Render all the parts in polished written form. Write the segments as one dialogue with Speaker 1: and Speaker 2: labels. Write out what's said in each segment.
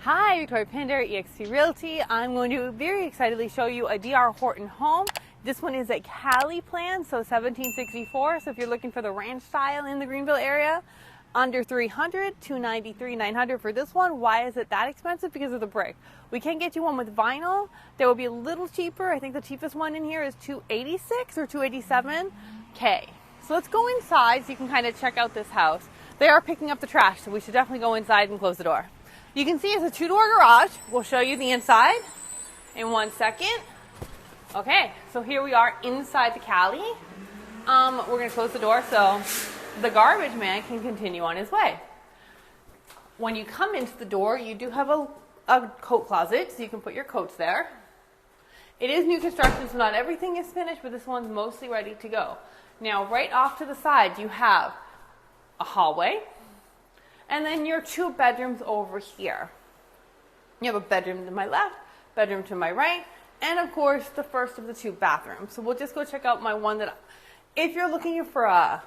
Speaker 1: Hi, Victoria Pinder, eXp Realty. I'm going to very excitedly show you a DR Horton home. This one is a Cali plan, so 1764. So if you're looking for the ranch style in the Greenville area, under 300, 293, 900 for this one. Why is it that expensive? Because of the brick. We can get you one with vinyl that will be a little cheaper. I think the cheapest one in here is 286 or 287K. So let's go inside so you can kind of check out this house. They are picking up the trash, so we should definitely go inside and close the door. You can see it's a two-door garage. We'll show you the inside in 1 second. Okay, so here we are inside the Cali. We're going to close the door so the garbage man can continue on his way. When you come into the door, you do have a coat closet, so you can put your coats there. It is new construction, so not everything is finished, but this one's mostly ready to go. Now, right off to the side, you have a hallway, and then your two bedrooms over here. You have a bedroom to my left, bedroom to my right, and of course, the first of the two bathrooms. So we'll just go check out my one that, if you're looking for a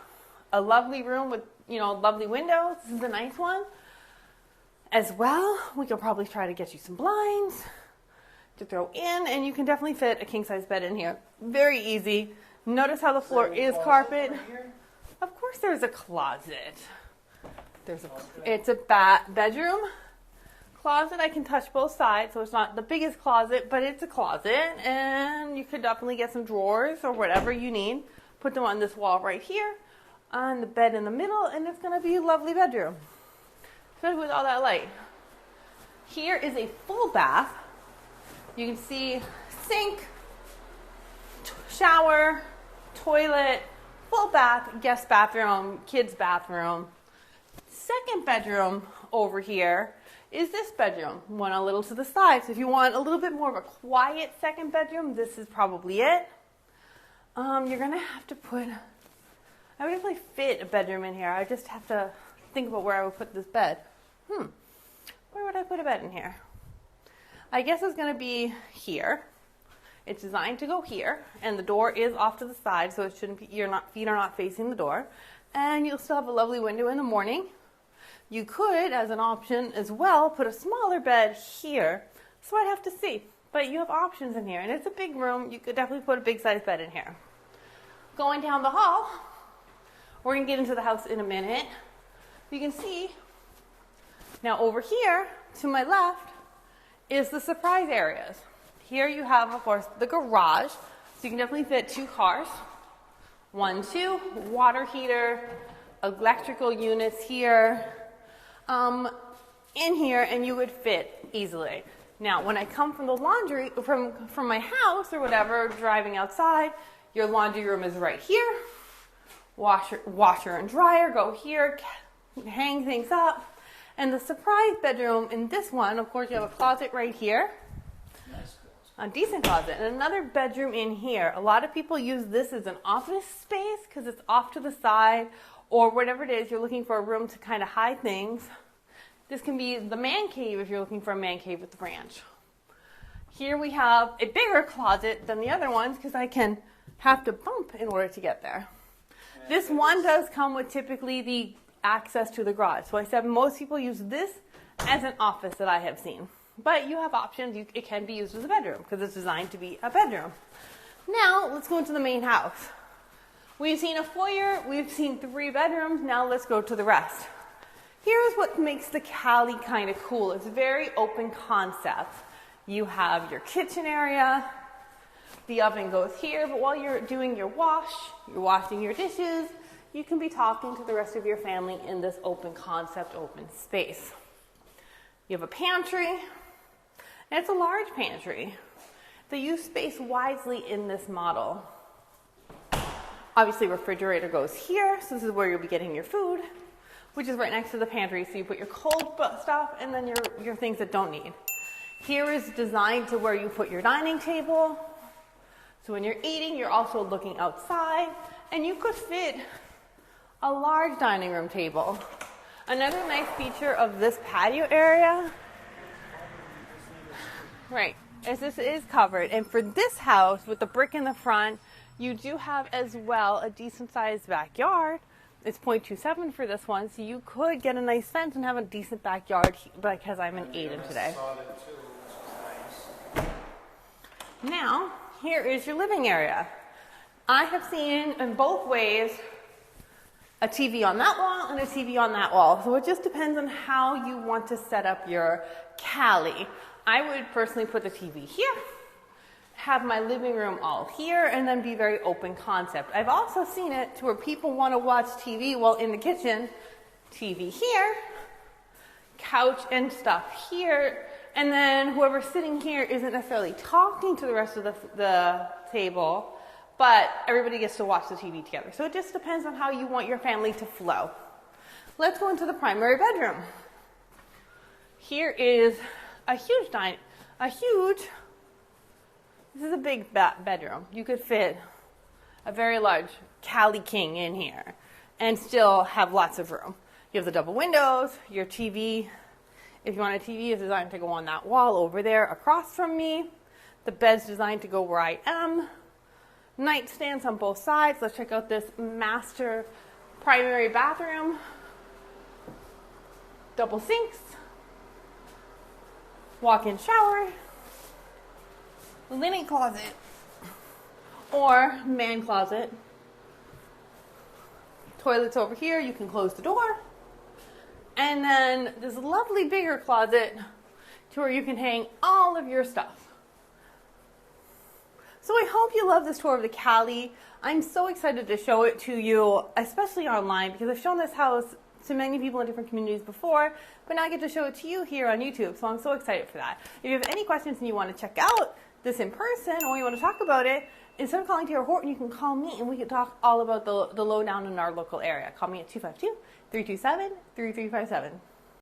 Speaker 1: lovely room with, lovely windows, this is a nice one. As well, we can probably try to get you some blinds to throw in, and you can definitely fit a king-size bed in here. Very easy. Notice how the floor is carpet. Of course there's a closet. It's a bedroom closet. I can touch both sides, so it's not the biggest closet, but it's a closet, and you could definitely get some drawers or whatever you need. Put them on this wall right here, on the bed in the middle, and it's going to be a lovely bedroom, especially with all that light. Here is a full bath. You can see sink, shower, toilet, full bath, guest bathroom, kids bathroom. Second bedroom over here is this bedroom, one a little to the side. So if you want a little bit more of a quiet second bedroom, this is probably it. You're gonna have to put, I would definitely fit a bedroom in here. I just have to think about where I would put this bed. Where would I put a bed in here? I guess it's gonna be here. It's designed to go here, and the door is off to the side, so it shouldn't be, feet are not facing the door. And you'll still have a lovely window in the morning. You could, as an option as well, put a smaller bed here. So I'd have to see. But you have options in here, and it's a big room. You could definitely put a big size bed in here. Going down the hall, we're going to get into the house in a minute. You can see, now over here, to my left, is the surprise areas. Here you have, of course, the garage. So you can definitely fit 2 cars. 1, 2, water heater, electrical units here, in here, and you would fit easily. Now, when I come from the laundry, from my house or whatever, driving outside, your laundry room is right here. Washer and dryer go here, hang things up. And the surprise bedroom in this one, of course, you have a closet right here. A decent closet, and another bedroom in here. A lot of people use this as an office space because it's off to the side, or whatever it is, you're looking for a room to kind of hide things. This can be the man cave if you're looking for a man cave with the ranch. Here we have a bigger closet than the other ones because I can have to bump in order to get there. This one does come with typically the access to the garage. So I said most people use this as an office that I have seen. But you have options. It can be used as a bedroom because it's designed to be a bedroom. Now, let's go into the main house. We've seen a foyer. We've seen 3 bedrooms. Now, let's go to the rest. Here's what makes the Cali kind of cool. It's a very open concept. You have your kitchen area. The oven goes here. But while you're doing your you're washing your dishes, you can be talking to the rest of your family in this open concept, open space. You have a pantry. And it's a large pantry. They use space wisely in this model. Obviously, refrigerator goes here, so this is where you'll be getting your food, which is right next to the pantry. So you put your cold stuff and then your things that don't need. Here is designed to where you put your dining table. So when you're eating, you're also looking outside, and you could fit a large dining room table. Another nice feature of this patio area, right, is this is covered. And for this house, with the brick in the front, you do have as well a decent sized backyard It's 0.27 for this one, so you could get a nice fence and have a decent backyard because I'm an 8 in today. Now, here is your living area. I have seen in both ways a TV on that wall and a TV on that wall. So it just depends on how you want to set up your Cali. I would personally put the TV here, have my living room all here, and then be very open concept. I've also seen it to where people want to watch TV while in the kitchen, TV here, couch and stuff here, and then whoever's sitting here isn't necessarily talking to the rest of the table, but everybody gets to watch the TV together. So it just depends on how you want your family to flow. Let's go into the primary bedroom. Here is a huge this is a big bedroom. You could fit a very large Cali King in here and still have lots of room. You have the double windows, your TV, if you want a TV, is designed to go on that wall over there across from me. The bed's designed to go where I am. Nightstands on both sides. Let's check out this master primary bathroom. Double sinks. Walk-in shower. Linen closet. Or man closet. Toilets over here. You can close the door. And then this lovely bigger closet to where you can hang all of your stuff. So I hope you love this tour of the Cali. I'm so excited to show it to you, especially online, because I've shown this house to many people in different communities before, but now I get to show it to you here on YouTube, so I'm so excited for that. If you have any questions and you want to check out this in person or you want to talk about it, instead of calling Taylor Horton, you can call me and we can talk all about the lowdown in our local area. Call me at 252-327-3357.